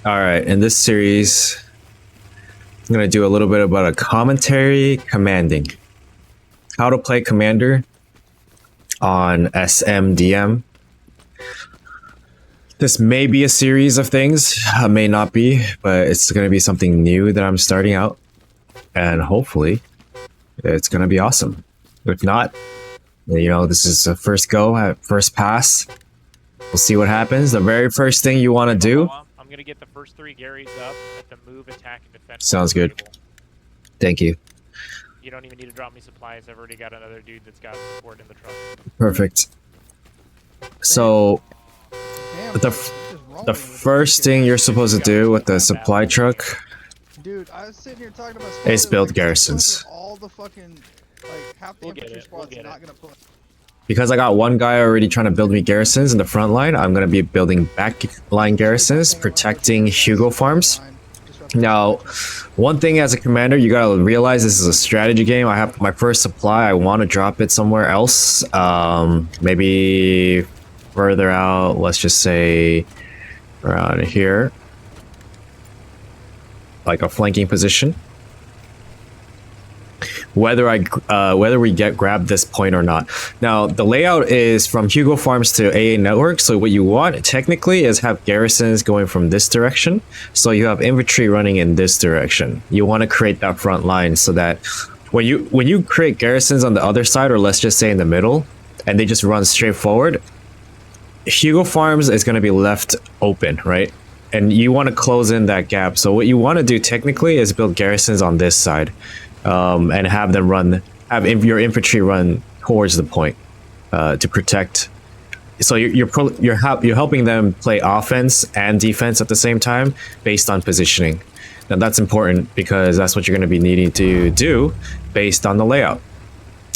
Alright, in this series, I'm going to do a little bit about a commentary commanding. How to play commander on SMDM. This may be a series of things, may not be, but it's going to be something new that I'm starting out. And hopefully, it's going to be awesome. If not, you know, this is a first go, first pass. We'll see what happens. The very first thing you want to do... I'm going to get the first 3 Garys up at the move, attack, and defense. Sounds good. Thank you. You don't even need to drop me supplies. I've already got another dude that's got support in the truck. Perfect. So... The first thing you're supposed to do with the supply truck, dude, I was sitting here talking about is build garrisons. All the fucking, like, half the infantry squad's not gonna put. Because I got one guy already trying to build me garrisons in the front line, I'm going to be building back line garrisons, protecting Hugo farms. Now, one thing as a commander, you got to realize this is a strategy game. I have my first supply, I want to drop it somewhere else. Maybe further out, let's just say around here, like a flanking position. Whether we grab this point or not. Now the layout is from Hugo Farms to AA Network. So what you want technically is have garrisons going from this direction. So you have infantry running in this direction. You want to create that front line so that when you create garrisons on the other side, or let's just say in the middle, and they just run straight forward, Hugo Farms is going to be left open, right? And you want to close in that gap. So what you want to do technically is build garrisons on this side, and have them your infantry run towards the point to protect. So you're helping them play offense and defense at the same time based on positioning. Now that's important because that's what you're going to be needing to do based on the layout.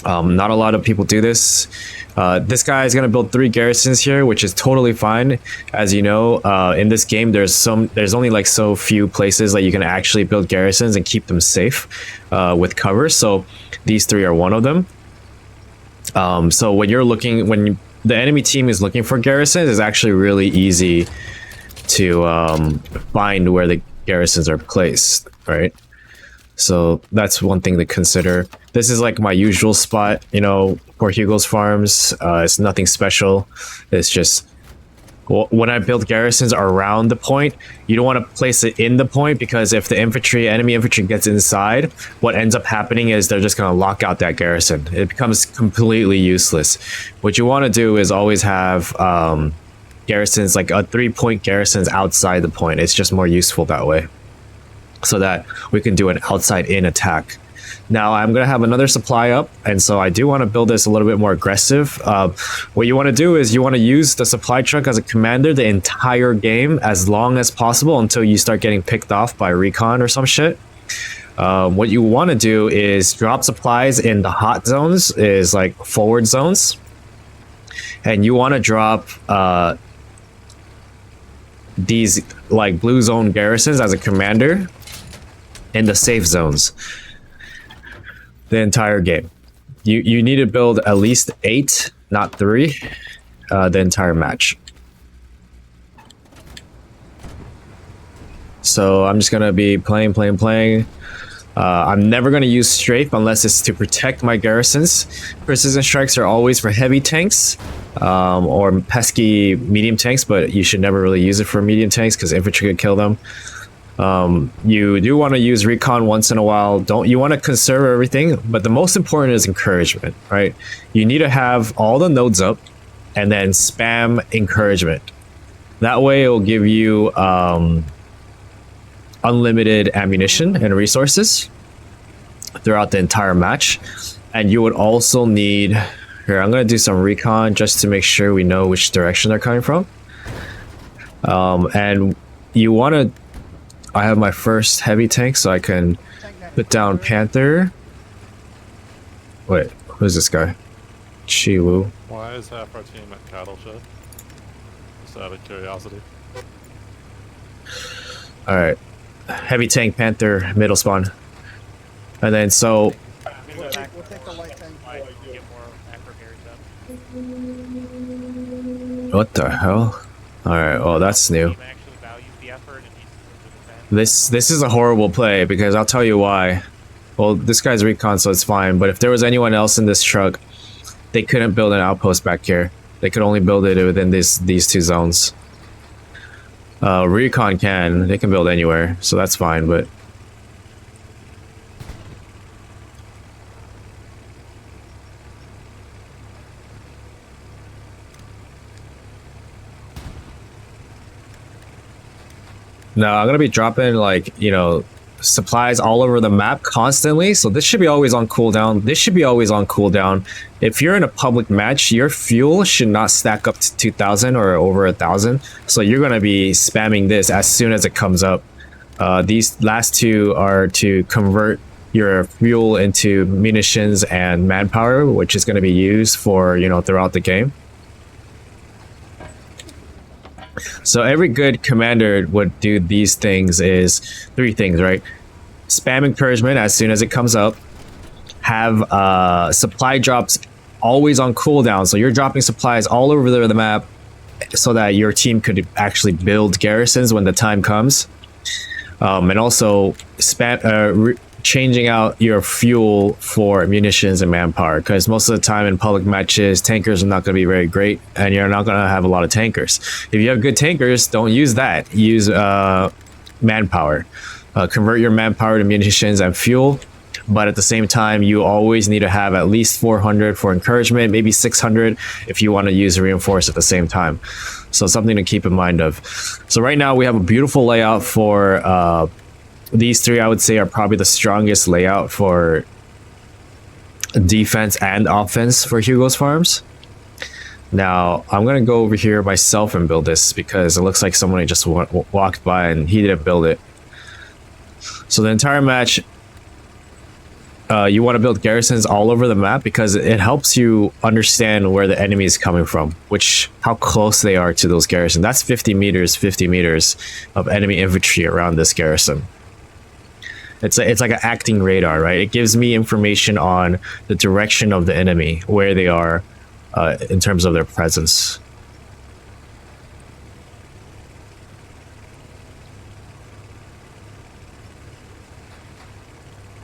Not a lot of people do this. This guy is going to build 3 garrisons here, which is totally fine. As you know, in this game, there's only like so few places that you can actually build garrisons and keep them safe with cover. So these 3 are one of them. So when the enemy team is looking for garrisons, it's actually really easy to find where the garrisons are placed, right? So that's one thing to consider. This is like my usual spot, you know, for Hugo's farms. It's nothing special. It's just when I build garrisons around the point, you don't want to place it in the point, because if the enemy infantry gets inside, what ends up happening is they're just going to lock out that garrison. It becomes completely useless. What you want to do is always have garrisons, like a 3-point garrisons outside the point. It's just more useful that way, so that we can do an outside-in attack. Now I'm going to have another supply up, and so I do want to build this a little bit more aggressive. What you want to do is you want to use the supply truck as a commander the entire game as long as possible until you start getting picked off by recon or some shit. What you want to do is drop supplies in the hot zones, is like forward zones, and you want to drop these like blue zone garrisons as a commander in the safe zones the entire game. You need to build at least 8, not 3, the entire match. So I'm just gonna be playing. I'm never gonna use strafe unless it's to protect my garrisons. Precision strikes are always for heavy tanks or pesky medium tanks, but you should never really use it for medium tanks because infantry could kill them. You do want to use recon once in a while. You want to conserve everything, but the most important is encouragement, right? You need to have all the nodes up and then spam encouragement. That way it will give you unlimited ammunition and resources throughout the entire match. And you would also need, here, I'm going to do some recon just to make sure we know which direction they're coming from. And you want to, I have my first heavy tank, so I can put down Panther. Wait, who's this guy? Chiwu. Why is half our team at cattle shed? Just out of curiosity. Alright. Heavy tank, Panther, middle spawn. And then so... We'll take the light tank. What the hell? Alright, well that's new. This is a horrible play because I'll tell you why. Well, this guy's recon, so it's fine. But if there was anyone else in this truck, they couldn't build an outpost back here. They could only build it within these two zones. Recon can. They can build anywhere, so that's fine, but... No, I'm gonna be dropping, like, you know, supplies all over the map constantly, so this should be always on cooldown. This should be always on cooldown. If you're in a public match, your fuel should not stack up to 2,000 or over 1,000, so you're gonna be spamming this as soon as it comes up. These last two are to convert your fuel into munitions and manpower, which is going to be used for, you know, throughout the game. So every good commander would do these things is 3 things, right? Spam encouragement as soon as it comes up. Have supply drops always on cooldown. So you're dropping supplies all over the map so that your team could actually build garrisons when the time comes. And also spam changing out your fuel for munitions and manpower, because most of the time in public matches, tankers are not going to be very great, and you're not going to have a lot of tankers. If you have good tankers, don't use that. Use manpower. Convert your manpower to munitions and fuel, but at the same time, you always need to have at least 400 for encouragement, maybe 600 if you want to use reinforce at the same time. So something to keep in mind of. So right now we have a beautiful layout for these 3. I would say are probably the strongest layout for defense and offense for Hugo's Farms. Now I'm gonna go over here myself and build this because it looks like someone just walked by and he didn't build it. So the entire match, you want to build garrisons all over the map because it helps you understand where the enemy is coming from, how close they are to those garrisons. That's 50 meters of enemy infantry around this garrison. It's like an acting radar, right? It gives me information on the direction of the enemy, where they are in terms of their presence.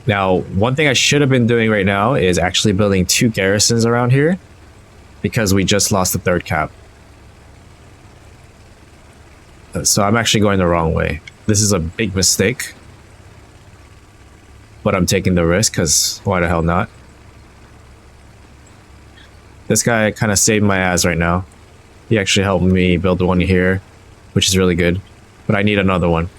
Now, one thing I should have been doing right now is actually building 2 garrisons around here because we just lost the 3rd cap. So I'm actually going the wrong way. This is a big mistake. But I'm taking the risk because why the hell not? This guy kind of saved my ass right now. He actually helped me build the one here, which is really good. But I need another one.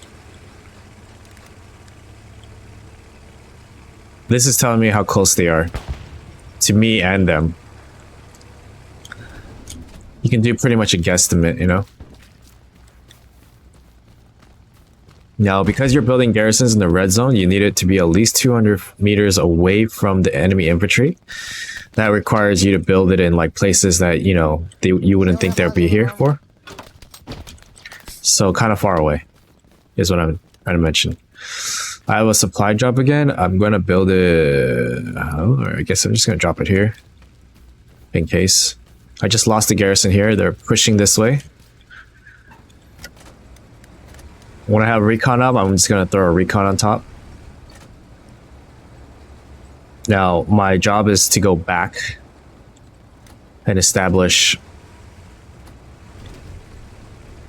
This is telling me how close they are to me and them. You can do pretty much a guesstimate, you know? Now, because you're building garrisons in the red zone, you need it to be at least 200 meters away from the enemy infantry. That requires you to build it in like places that, you know, you wouldn't think they'd be here for. So kind of far away is what I'm trying to mention. I have a supply drop again. I'm going to build it. Or I guess I'm just going to drop it here in case. I just lost the garrison here. They're pushing this way. When I have recon up, I'm just going to throw a recon on top. Now, my job is to go back and establish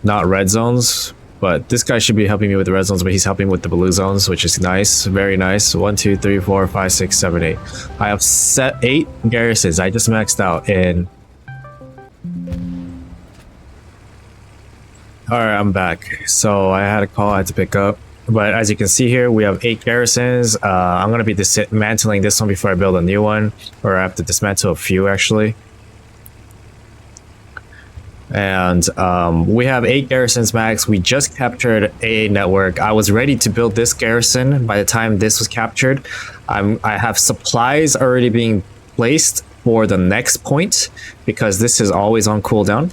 not red zones, but this guy should be helping me with the red zones, but he's helping with the blue zones, which is nice. Very nice. 1, 2, 3, 4, 5, 6, 7, 8. I have 8 garrisons. I just maxed out in... Alright, I'm back. So I had a call I had to pick up. But as you can see here, we have 8 garrisons. I'm going to be dismantling this one before I build a new one. Or I have to dismantle a few, actually. And we have 8 garrisons max. We just captured AA network. I was ready to build this garrison by the time this was captured. I have supplies already being placed for the next point because this is always on cooldown.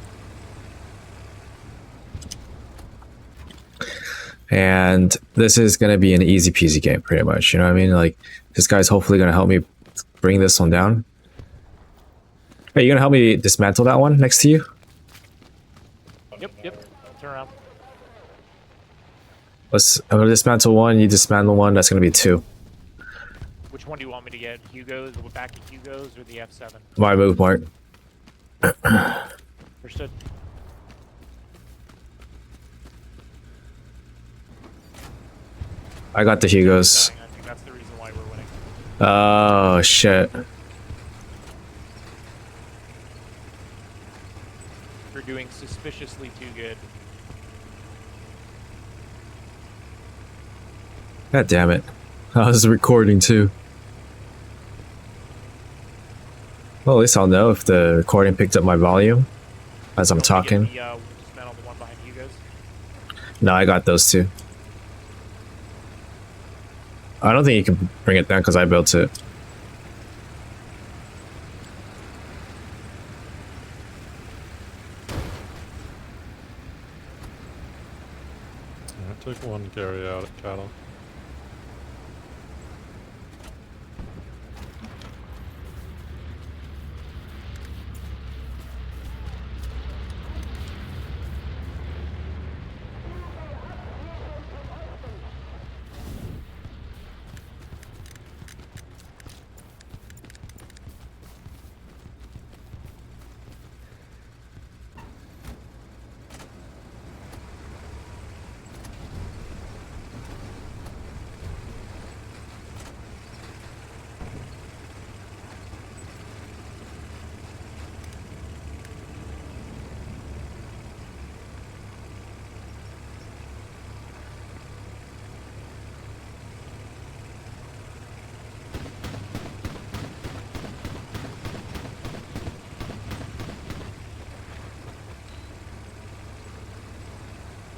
And this is going to be an easy peasy game, pretty much. You know what I mean? Like, this guy's hopefully going to help me bring this one down. Hey, you going to help me dismantle that one next to you? Yep. Turn around. I'm gonna dismantle one. You dismantle one. That's gonna be 2. Which one do you want me to get? Hugo's, the back of Hugo's, or the F7? My move, Mark. Understood. I got the Hugos. I think that's the reason why we're winning. Oh shit. You're doing suspiciously too good. God damn it. I was recording too. Well, at least I'll know if the recording picked up my volume as I'm talking. Dismantle the one behind Hugo's. No, I got those 2. I don't think you can bring it down because I built it. I took one carry out at cattle.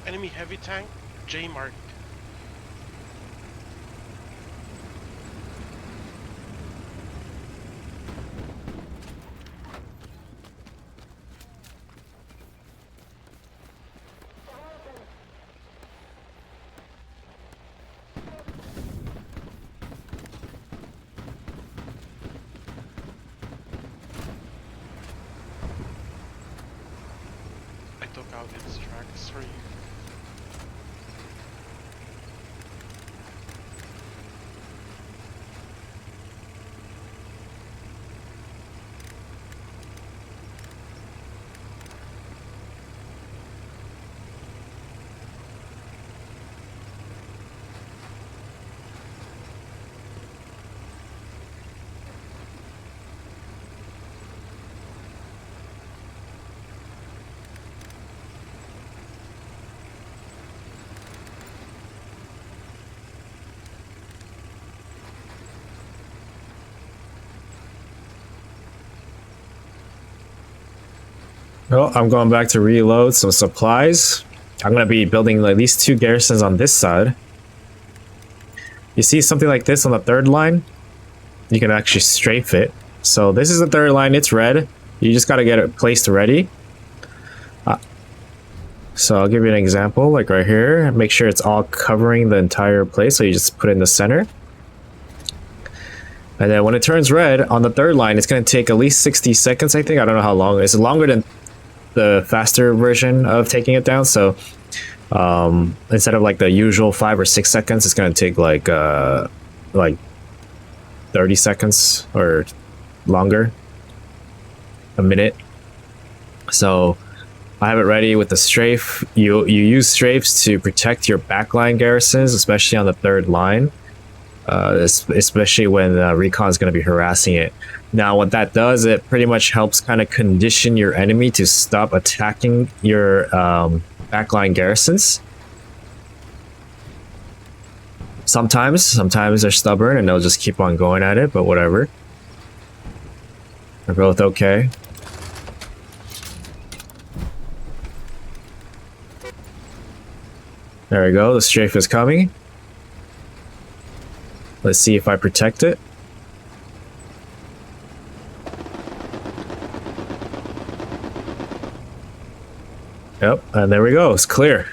Enemy heavy tank, J marked. I took out its tracks for you. Well, I'm going back to reload some supplies. I'm going to be building at least 2 garrisons on this side. You see something like this on the 3rd line? You can actually strafe it. So this is the 3rd line, it's red. You just got to get it placed ready. So I'll give you an example, like right here. Make sure it's all covering the entire place, so you just put it in the center. And then when it turns red on the 3rd line, it's going to take at least 60 seconds, I think. I don't know how long. It's longer than the faster version of taking it down. So instead of like the usual 5 or 6 seconds, it's going to take like 30 seconds or longer, a minute. So I have it ready with the strafe. You use strafes to protect your backline garrisons, especially on the 3rd line, especially when recon is going to be harassing it. Now, what that does, it pretty much helps kind of condition your enemy to stop attacking your backline garrisons. Sometimes they're stubborn and they'll just keep on going at it, but whatever. They're both okay. There we go, the strafe is coming. Let's see if I protect it. Yep, and there we go, it's clear.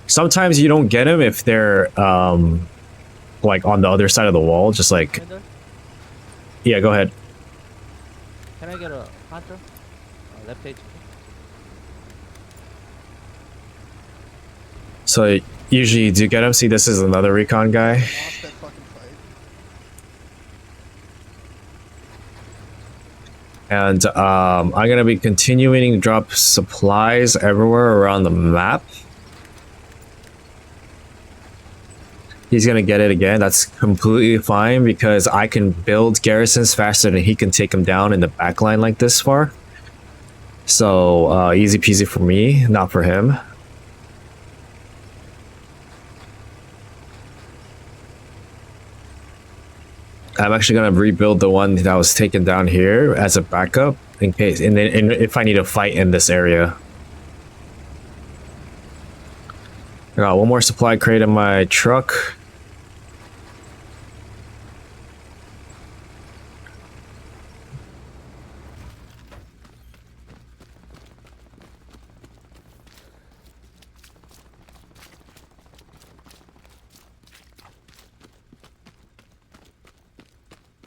Sometimes you don't get them if they're like on the other side of the wall, just like... Yeah, go ahead. Can I get a hunter? Left page. So usually do get him. See, this is another recon guy. Lost that fucking fight. And I'm gonna be continuing to drop supplies everywhere around the map. He's gonna get it again. That's completely fine because I can build garrisons faster than he can take them down in the back line like this far. So easy peasy for me, not for him. I'm actually gonna rebuild the one that was taken down here as a backup in case, and then if I need to fight in this area. I got one more supply crate in my truck.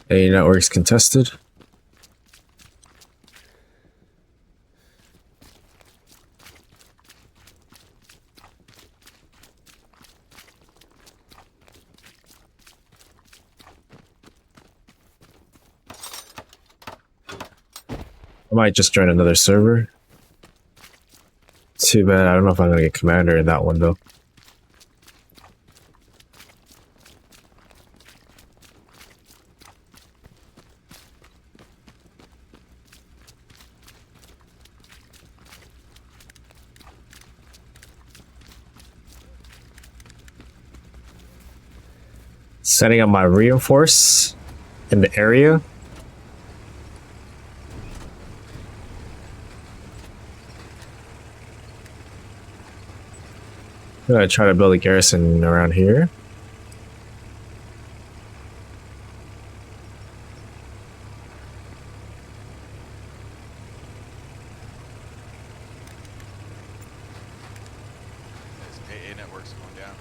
A networks contested. I might just join another server. Too bad. I don't know if I'm gonna get commander in that one though. Setting up my reinforce in the area. I'm gonna try to build a garrison around here. AA networks going down.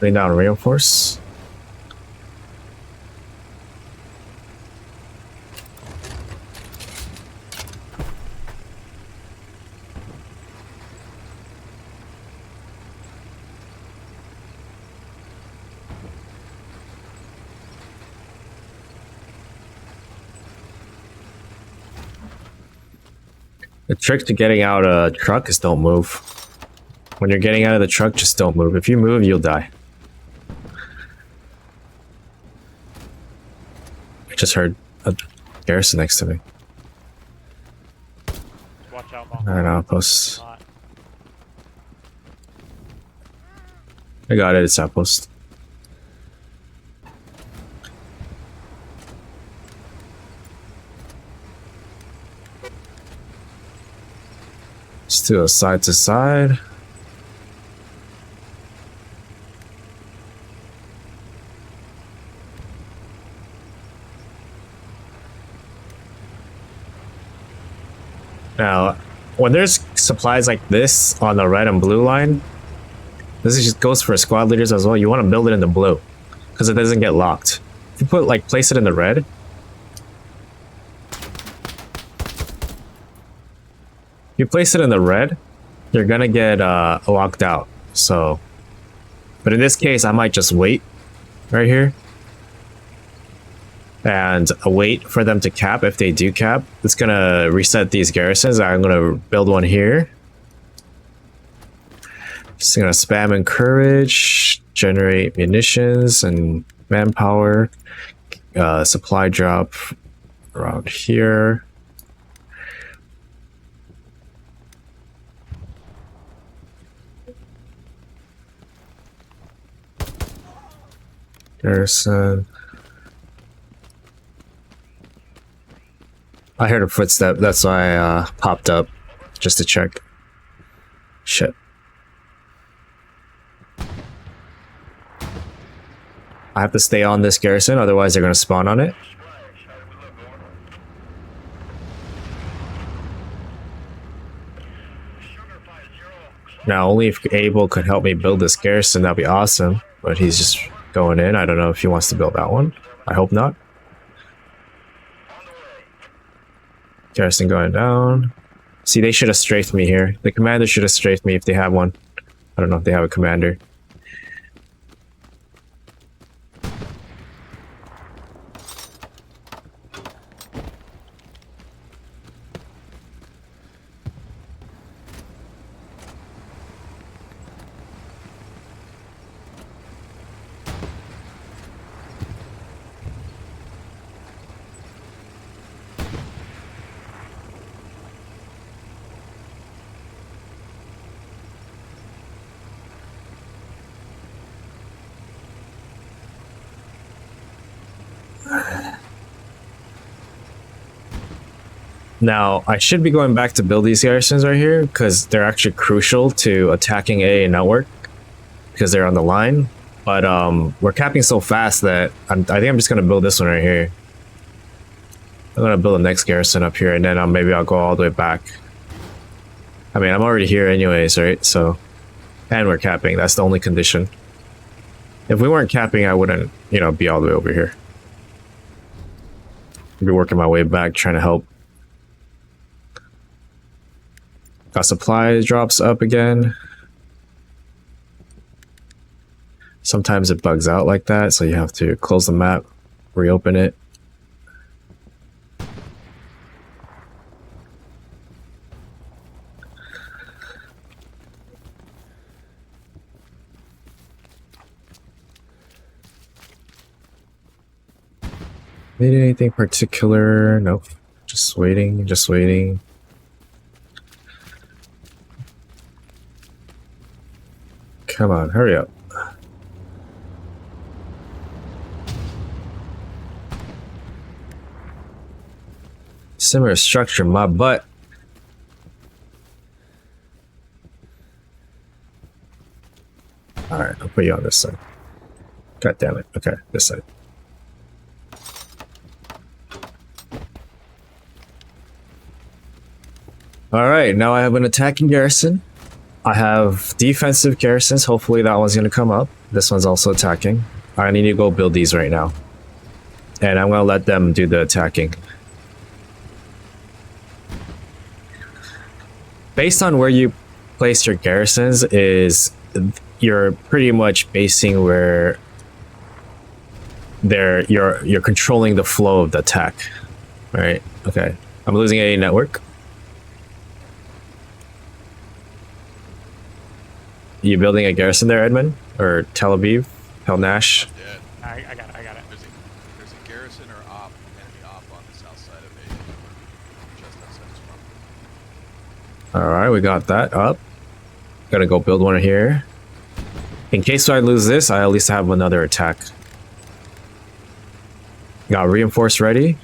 Laying down reinforce. The trick to getting out a truck is don't move. When you're getting out of the truck, just don't move. If you move, you'll die. I just heard a garrison next to me. Watch out, I don't know, post. Not. I got it, it's outpost. Let's do a side to side. Now, when there's supplies like this on the red and blue line, this just goes for squad leaders as well. You want to build it in the blue because it doesn't get locked. If you put place it in the red, if you place it in the red, you're gonna get locked out. So, but in this case, I might just wait right here and wait for them to cap. If they do cap, it's gonna reset these garrisons. I'm gonna build one here. Just gonna spam encourage, generate munitions and manpower, supply drop around here. Garrison. I heard a footstep, that's why I popped up just to check. Shit. I have to stay on this garrison, otherwise they're gonna spawn on it. Now, only if Abel could help me build this garrison, that'd be awesome. But he's just going in. I don't know if he wants to build that one. I hope not. Garrison going down. See, they should have strafed me here. The commander should have strafed me if they have one. I don't know if they have a commander. Now, I should be going back to build these garrisons right here because they're actually crucial to attacking AA network because they're on the line. But we're capping so fast that I think I'm just going to build this one right here. I'm going to build the next garrison up here and then maybe I'll go all the way back. I mean, I'm already here anyways, right? So, and we're capping. That's the only condition. If we weren't capping, I wouldn't, you know, be all the way over here. I'd be working my way back trying to help. Got supply drops up again. Sometimes it bugs out like that, so you have to close the map, reopen it. Need anything particular? Nope. Just waiting, just waiting. Come on, hurry up. Similar structure, my butt. Alright, I'll put you on this side. God damn it. Okay, this side. Alright, now I have an attacking garrison. I have defensive garrisons. Hopefully that one's going to come up. This one's also attacking. I need to go build these right now. And I'm going to let them do the attacking. Based on where you place your garrisons is you're pretty much basing where you're controlling the flow of the attack. Right? Okay. I'm losing a network. You building a garrison there, Edmund? Or Tel Aviv? Tel Nash? Dead. I got it. There's a garrison or enemy op on the south side of A. Just outside this front. Alright, we got that up. Gotta go build one here. In case I lose this, I at least have another attack. Got reinforced ready.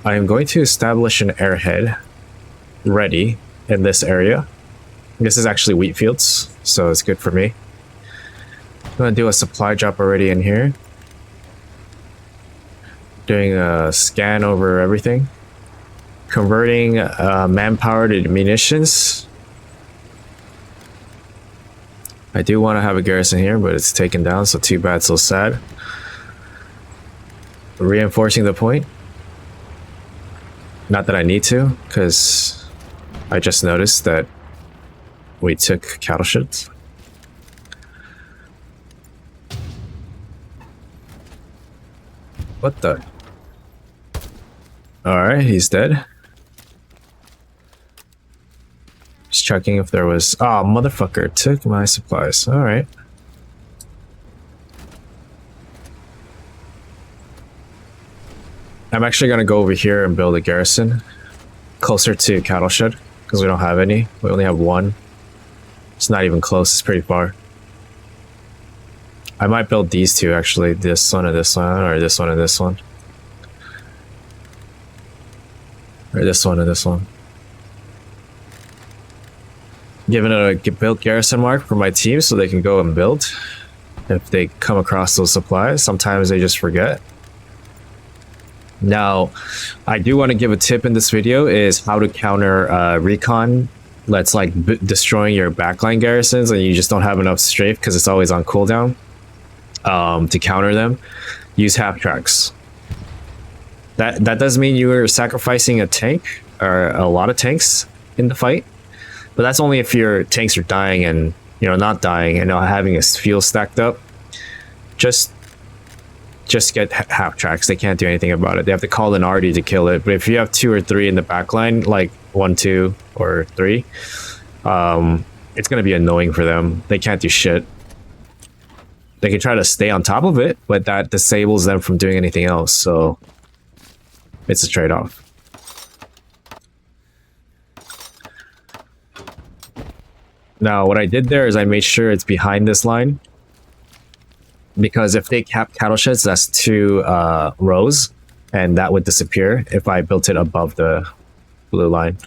I am going to establish an airhead ready in this area. This is actually wheat fields, so it's good for me. I'm gonna do a supply drop already in here. Doing a scan over everything. Converting manpower to munitions. I do want to have a garrison here, but it's taken down, so too bad, so sad. Reinforcing the point. Not that I need to, because I just noticed that we took cattle sheds. What the? Alright, he's dead. Just checking if there was... Oh, motherfucker, took my supplies. Alright. I'm actually gonna go over here and build a garrison closer to cattle shed because we don't have any. We only have one. It's not even close. It's pretty far. I might build these two actually. This one and this one, or this one and this one, or this one and this one. Giving it a build garrison mark for my team so they can go and build if they come across those supplies. Sometimes they just forget. Now, I do want to give a tip in this video is how to counter recon that's like destroying your backline garrisons and you just don't have enough strafe because it's always on cooldown. To counter them, use half tracks. That does mean you are sacrificing a tank or a lot of tanks in the fight, but that's only if your tanks are dying and not dying and not having a fuel stacked up. Just get half tracks. They can't do anything about it. They have to call an Artie to kill it. But if you have 2 or 3 in the back line, like 1, 2, or 3, it's gonna be annoying for them. They can't do shit. They can try to stay on top of it, but that disables them from doing anything else. So it's a trade-off. Now, what I did there is I made sure it's behind this line, because if they cap cattle sheds, that's 2 rows, and that would disappear if I built it above the blue line.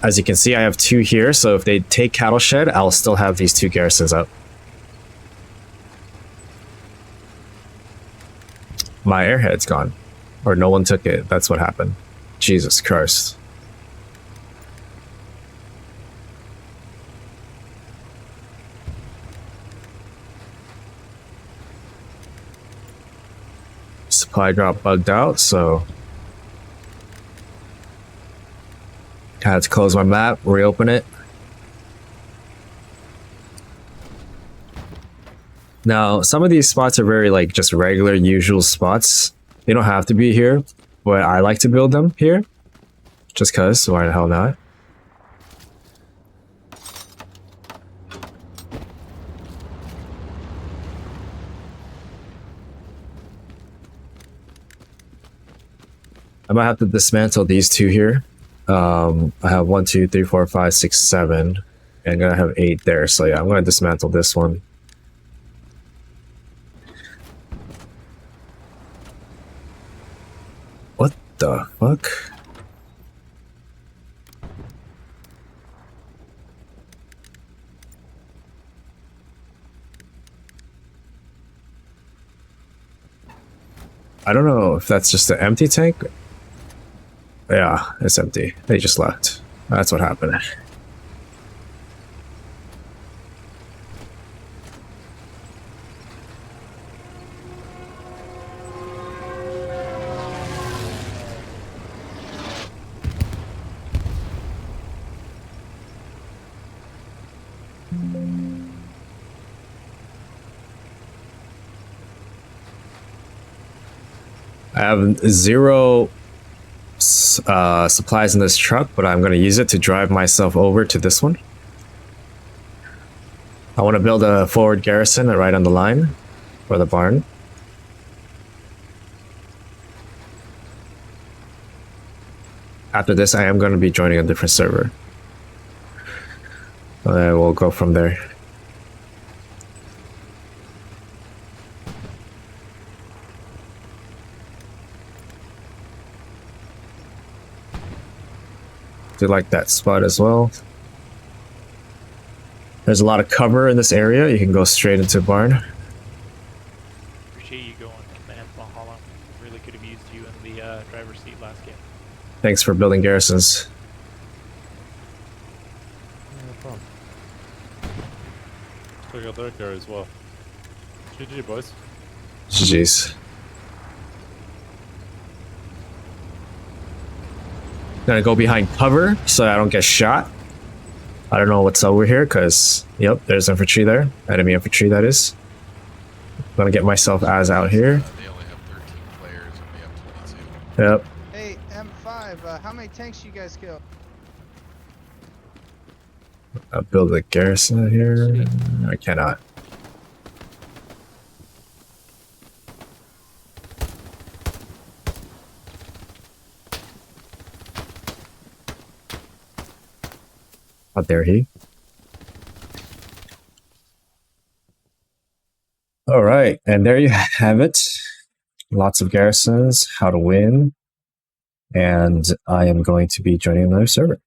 As you can see, I have 2 here, so if they take cattle shed, I'll still have these 2 garrisons up. My airhead's gone. Or no one took it. That's what happened. Jesus Christ. Supply drop bugged out, so I had to close my map, reopen it. Now, some of these spots are very like just regular, usual spots. They don't have to be here, but I like to build them here. Just cause, why the hell not? I might have to dismantle these 2 here. I have 1, 2, 3, 4, 5, 6, 7, and I'm gonna have 8 there. So yeah, I'm gonna dismantle this one. What the fuck? I don't know if that's just an empty tank. Yeah, it's empty. They just left. That's what happened. I have 0 supplies in this truck, but I'm going to use it to drive myself over to this one. I want to build a forward garrison right on the line for the barn. After this, I am going to be joining a different server. We'll go from there. Do like that spot as well. There's a lot of cover in this area. You can go straight into barn. Appreciate you going command Valhalla. Really could have used you in the driver's seat last game. Thanks for building garrisons. No problem. Check out their car as well. GG, boys. GG's. Gonna go behind cover so I don't get shot. I don't know what's over here because, yep, there's infantry there. Enemy infantry, that is. Gonna get myself as out here. They only have 13 players and we have 22. Yep. Hey, M5, how many tanks you guys kill? I'll build a garrison here. I cannot. How dare he? All right, and there you have it. Lots of garrisons, how to win, and I am going to be joining another server.